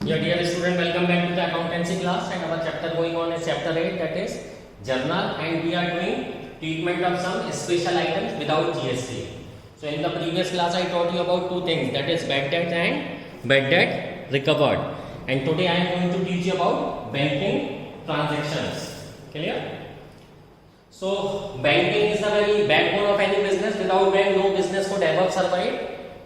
Yeah, dear student, welcome back to the accountancy class, and our chapter going on is chapter 8, that is journal, and we are doing treatment of some special items without GST. So in the previous class I taught you about two things, that is bad debt and bad debt recovered, and today I am going to teach you about banking transactions. Clear? So banking is the very backbone of any business. Without bank no business could ever survive.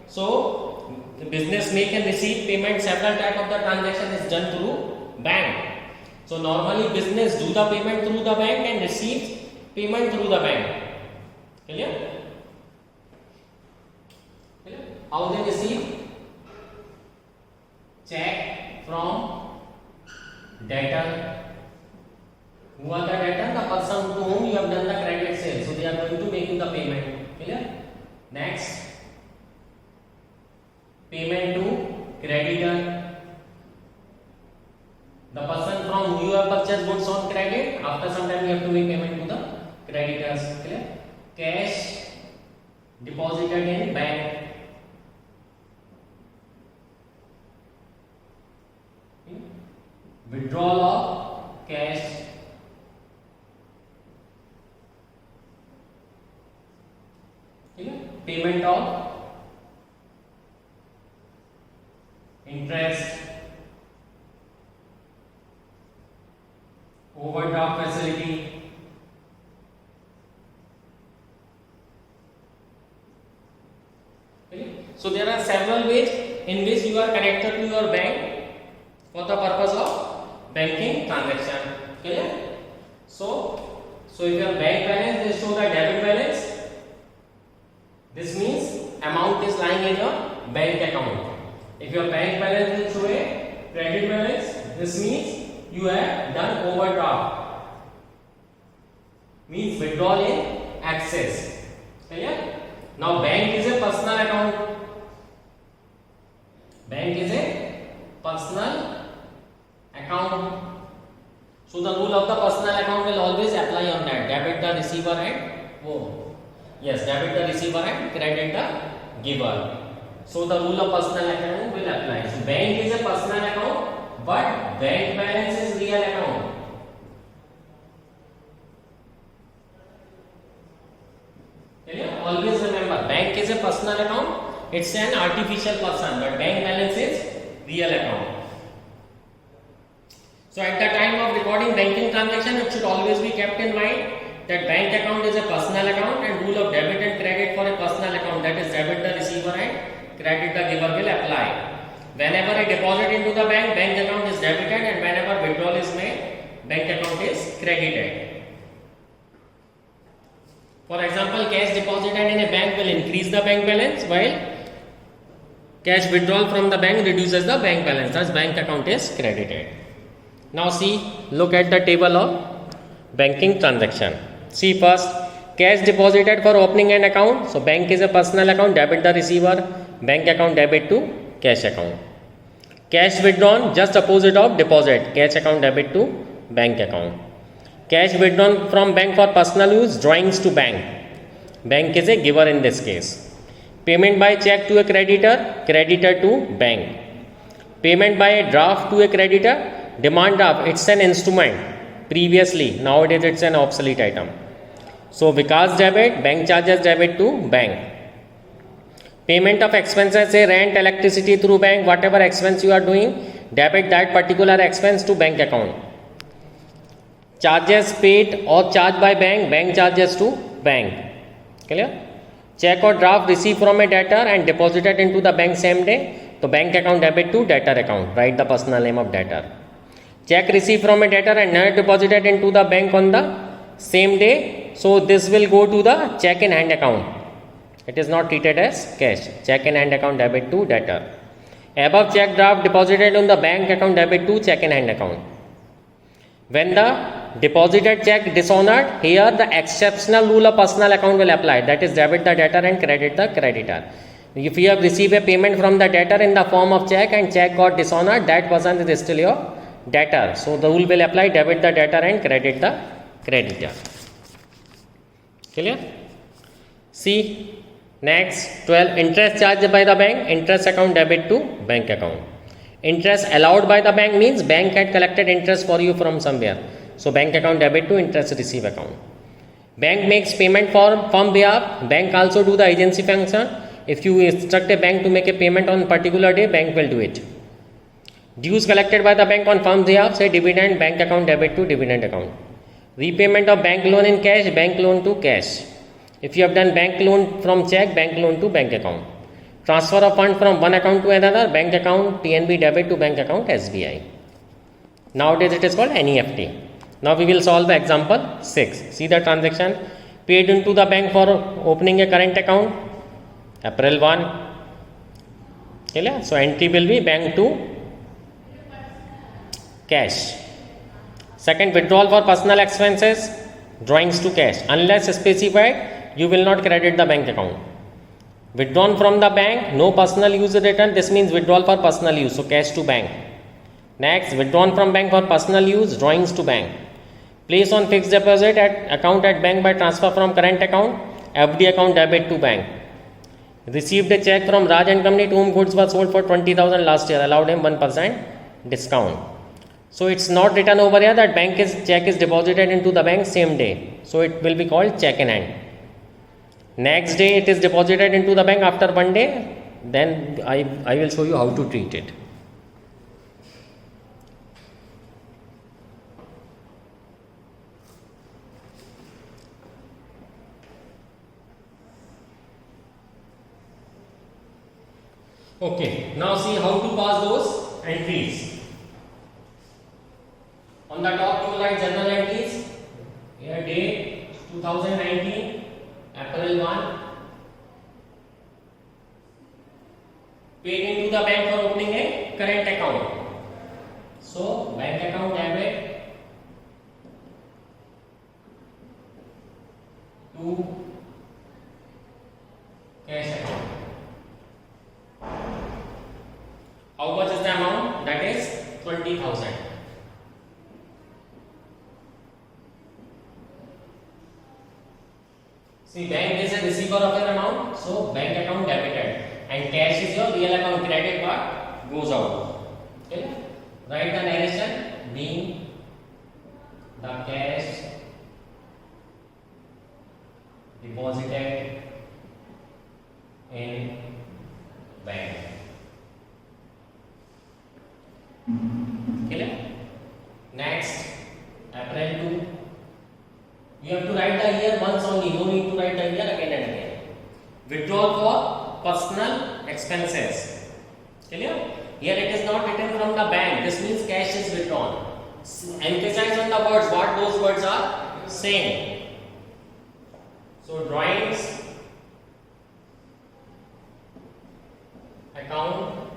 So the business make and receive payment, several type of the transaction is done through bank. So normally business do the payment through the bank and receives payment through the bank. Clear? Clear? How they receive? Check from debtor. Who are the debtor? The person to whom you have done the credit sale. So they are going to make you the payment. Clear? Next. Payment to creditor. The person from whom you have purchased goods on credit, after some time you have to make payment to the creditors. Clear? Cash deposited in bank. Withdrawal of cash. Clear? Payment of interest, overdraft facility, okay? So there are several ways in which you are connected to your bank for the purpose of banking transaction. Clear? So if your bank balance, they show the debit balance. This means amount is lying in your bank account. If your bank balance will show a credit balance, this means you have done overdraft. Means withdrawal in excess. Clear? Now bank is a personal account. Bank is a personal account. So the rule of the personal account will always apply on that. Debit the receiver and debit the receiver and credit the giver. So the rule of personal account will apply. So bank is a personal account, but bank balance is real account. Always remember, bank is a personal account. It's an artificial person, but bank balance is real account. So at the time of recording banking transaction, it should always be kept in mind that bank account is a personal account, and rule of debit and credit for a personal account, that is debit the receiver and credit the giver, will apply. Whenever a deposit into the bank account is debited, and whenever withdrawal is made, bank account is credited. For example, cash deposited in a bank will increase the bank balance, while cash withdrawal from the bank reduces the bank balance. Thus, bank account is credited. Now look at the table of banking transaction. See first, cash deposited for opening an account. So bank is a personal account, debit the receiver, bank account debit to cash account. Cash withdrawn, just opposite of deposit, cash account debit to bank account. Cash withdrawn from bank for personal use, drawings to bank. Bank is a giver in this case. Payment by check to a creditor, creditor to bank. Payment by a draft to a creditor, demand draft, it's an instrument. Previously, nowadays it's an obsolete item. So Vikas debit, bank charges debit to bank. Payment of expenses, say rent, electricity through bank, whatever expense you are doing, debit that particular expense to bank account. Charges paid or charged by bank, bank charges to bank. Clear? Check or draft received from a debtor and deposited into the bank same day, so bank account debit to debtor account. Write the personal name of debtor. Check received from a debtor and not deposited into the bank on the same day, so this will go to the check in hand account. It is not treated as cash. Check in hand account debit to debtor. Above check draft deposited on the bank account debit to check in hand account. When the deposited check dishonored, here the exceptional rule of personal account will apply. That is debit the debtor and credit the creditor. If you have received a payment from the debtor in the form of check and check got dishonored, that person is still your debtor. So the rule will apply, debit the debtor and credit the creditor. Clear? See next 12, interest charged by the bank, interest account debit to bank account. Interest allowed by the bank means bank had collected interest for you from somewhere. So bank account debit to interest receive account. Bank makes payment for firm behalf. Bank also do the agency function. If you instruct a bank to make a payment on particular day, bank will do it. Dues collected by the bank on firm behalf, say dividend, bank account debit to dividend account. Repayment of bank loan in cash, bank loan to cash. If you have done bank loan from check, bank loan to bank account. Transfer of fund from one account to another, bank account PNB debit to bank account SBI. Nowadays it is called NEFT. Now we will solve the example 6. See the transaction. Paid into the bank for opening a current account, April 1. Clear? So entry will be bank to cash. Second, withdrawal for personal expenses, drawings to cash. Unless specified, you will not credit the bank account. Withdrawn from the bank, no personal use return. This means withdrawal for personal use, so cash to bank. Next, withdrawn from bank for personal use, drawings to bank. Place on fixed deposit at account at bank by transfer from current account, FD account debit to bank. Received a check from Raj and Company to whom goods were sold for 20,000 last year, allowed him 1% discount. So it's not written over here that check is deposited into the bank same day. So it will be called check in hand. Next day it is deposited into the bank after one day. Then I will show you how to treat it. Okay, now see how to pass those entries. On the top you will write general entries. Here date 2019, April 1. Paid into the bank for opening a current account. So bank account debit to cash account. How much is the amount? That is 20,000. See, bank is a receiver of an amount, so bank account debited, and cash is your real account credit part goes out. Okay? Write the narration being the cash deposited in bank. Clear? Next, April 2. You have to write the year once only, no need to write the year again and again. Withdrawal for personal expenses. Clear? Here it is not written from the bank, this means cash is withdrawn. Emphasize on the words, what those words are saying. So, drawings, account,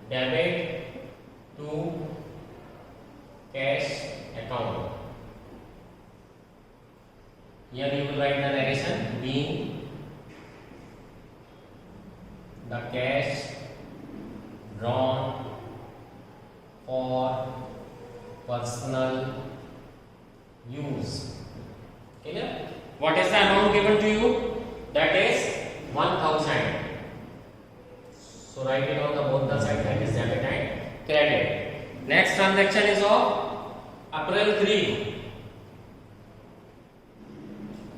debit to cash account. Here you will write the narration being the cash drawn for personal use. Clear? What is the amount given to you? That is 1,000. So write it on the both the side, that is debit and credit. Next transaction is of April 3.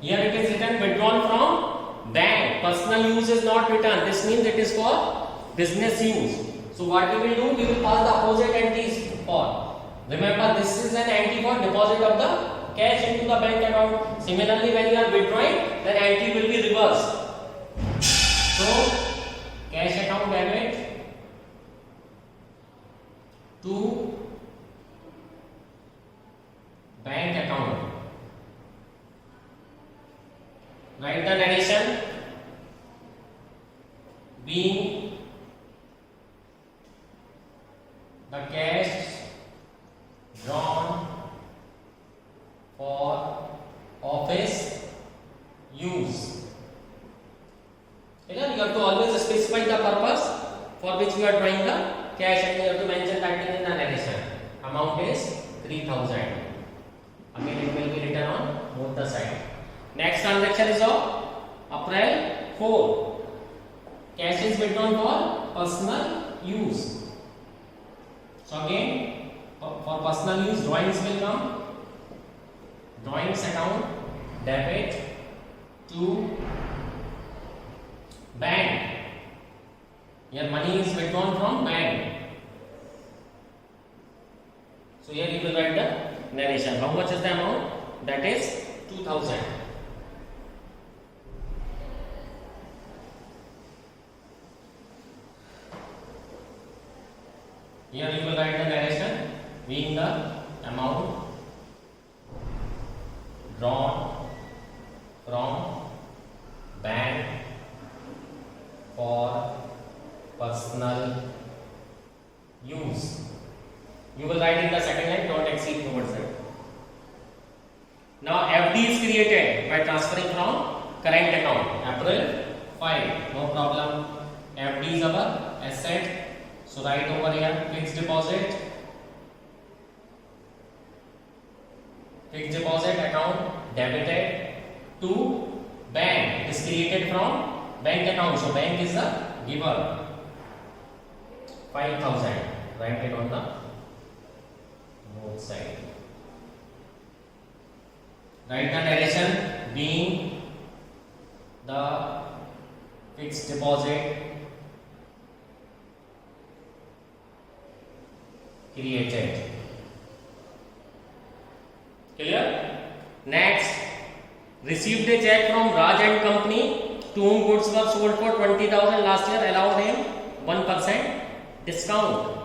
Here it is written withdrawn from bank. Personal use is not written. This means it is for business use. So what we will do? We will pass the opposite entries for. Remember, this is an entry for deposit of the cash into the bank account. Similarly, when you are withdrawing, then entry will be reversed. So cash account debit to bank account. Write the narration being the cash drawn for office use. You have to always specify the purpose for which you are drawing the cash, and you have to mention that in the narration. Amount is 3,000. Again it will be written on both the sides. Next transaction is of April 4. Cash is withdrawn for personal use. So again, for personal use, drawings will come. Drawings account, debit to bank. Here money is withdrawn from bank. So here you will write the narration. How much is the amount? That is 2000. Here you will write the narration being the amount drawn from bank for personal use. You will write in the second line, don't exceed towards it. Now FD is created by transferring from current account. April 5, no problem. FD is our asset. So write over here fixed deposit. Fixed deposit account debited to bank. It is created from bank account. So bank is the giver. 5,000. Write it on the both side. Write the narration being the fixed deposit created. Clear? Next, received a check from Raj and Company to whom goods were sold for 20,000 last year. Allowed him 1% discount.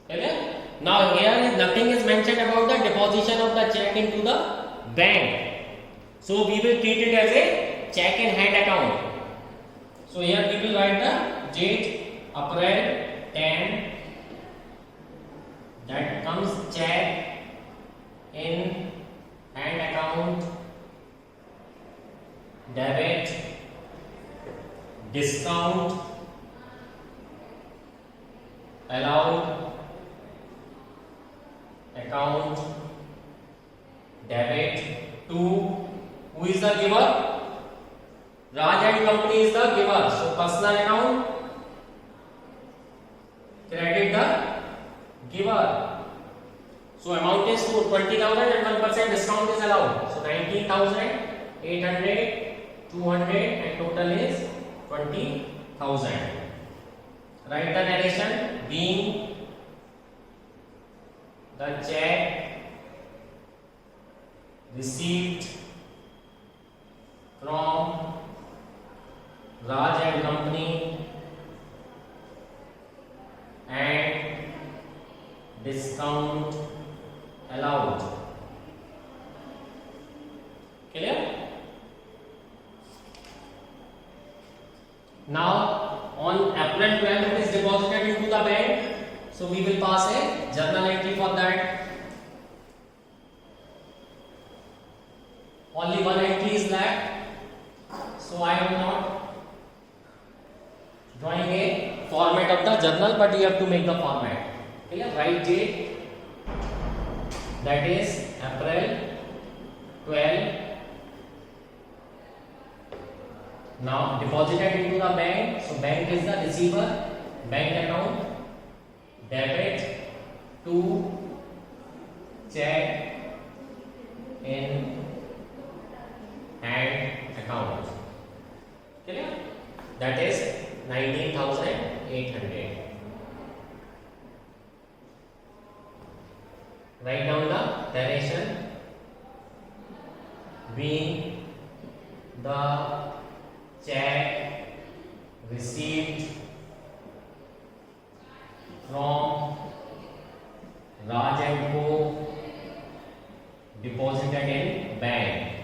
Clear? Now here nothing is mentioned about the deposition of the check into the bank. So we will treat it as a check in hand account. So here we will write the date April 10. That comes check in hand account debit discount allowed account debit to who is the giver? Raj and Company is the giver. So personal account credit the giver. So amount is 20,000 and 1% discount is allowed. So 19,800, 200 and total is 20,000. Write the narration being the check received from Raj and Company and discount allowed. Clear? Now on April 12 it is deposited into the bank. So we will pass a journal entry for that. Only one entry is left. So I am not drawing a format of the journal, but you have to make the format. Clear? Write date. That is April 12. Now deposited into the bank. So bank is the receiver. Bank account debit to check in hand account. Clear? That is 19,800. Write down the narration being the check received from Raj and Co deposited in bank.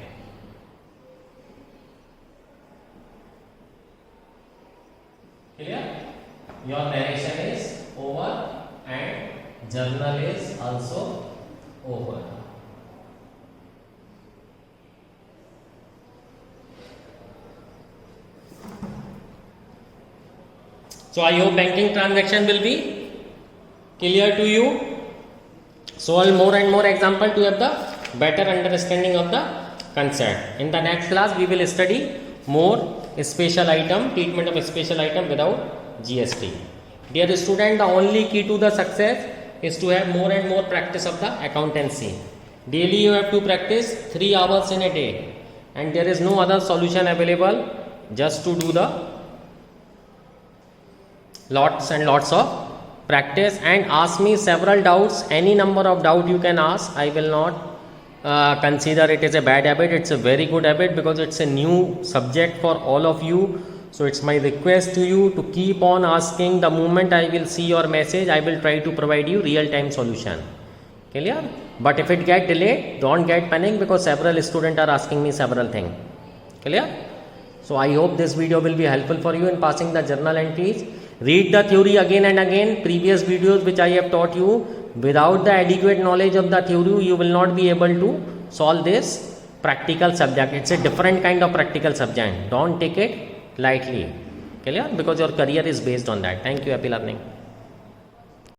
Clear? Your narration is over and journal is also over. So I hope banking transaction will be clear to you. Solve more and more example to have the better understanding of the concept. In the next class we will study more special item, treatment of special item without GST. Dear student, the only key to the success is to have more and more practice of the accountancy. Daily you have to practice 3 hours in a day, and there is no other solution available just to do the lots and lots of practice, and ask me several doubts. Any number of doubt you can ask. I will not consider it as a bad habit. It's a very good habit because it's a new subject for all of you. So it's my request to you to keep on asking. The moment I will see your message, I will try to provide you real time solution. Clear? But if it get delayed, don't get panic because several students are asking me several things. Clear? So I hope this video will be helpful for you in passing the journal entries. Read the theory again and again. Previous videos which I have taught you, without the adequate knowledge of the theory, you will not be able to solve this practical subject. It's a different kind of practical subject. Don't take it lightly. Clear? Because your career is based on that. Thank you. Happy learning.